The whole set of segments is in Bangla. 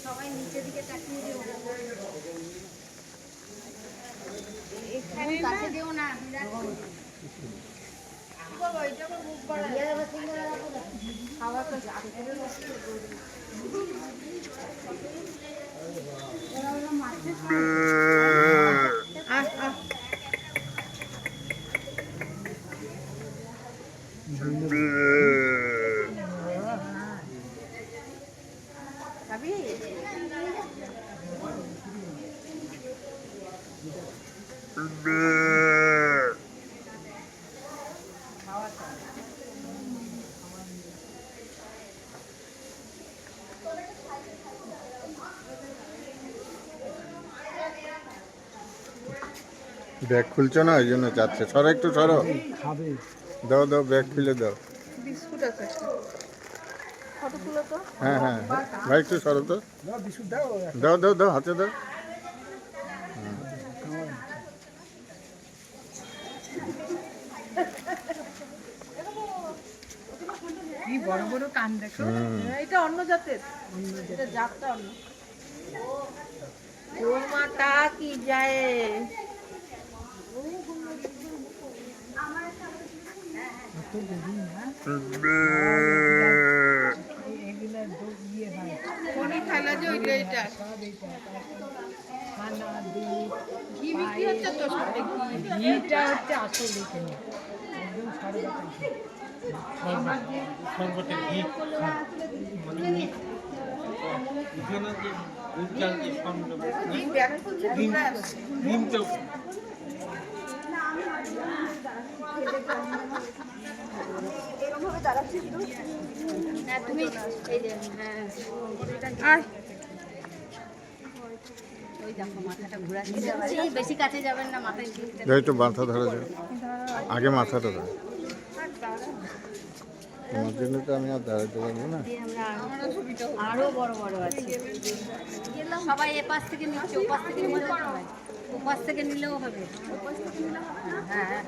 সবাই নিচের দিকে তাকিয়ে দিও, এখানে কাছে দিও না। খাওয়া তো ব্যাগ খুলছো না, ওই জন্য চাচ্ছে। সরো একটু, সরো। দাও দাও, ব্যাগ খুলে দাও। বিস্কুট আছে, ফটো তুলো তো। হ্যাঁ হ্যাঁ, ভাই একটু সরো তো। দাও দাও দাও, হাতে দাও। কি বড় বড় কান দেখো, এটা অন্য জাতের, এটা জাতটা অন্য। ও মাতা কি যায়, খেলা যে ওইটা এটা ঘি বিক্রি হচ্ছে তো, ঘিটা হচ্ছে আসলে একদম সর্বতে ঘি বেশি কাছে যাবেন না, মাথায় একটু মাথা ধরা যায়, আগে মাথাটা ধরো। তোমার জন্য তো আমি আর দাঁড়াতে পারবো না। আরো বড় বড় আছে, সবাই এপাশ থেকে নিচ্ছে, ওপাশ থেকে নিলে ওপাশ থেকে নিলেও হবে। হ্যাঁ হ্যাঁ,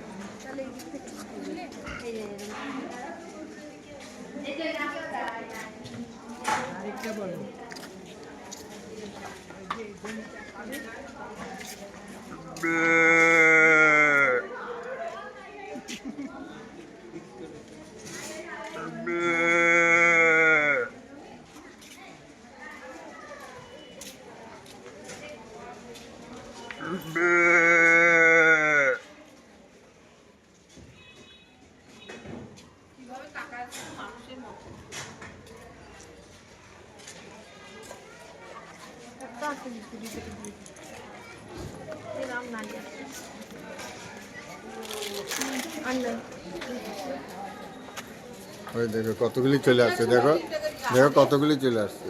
আরেকটা বলো। ওই দেখো কতগুলি চলে আসছে, দেখো দেখো কতগুলি চলে আসছে।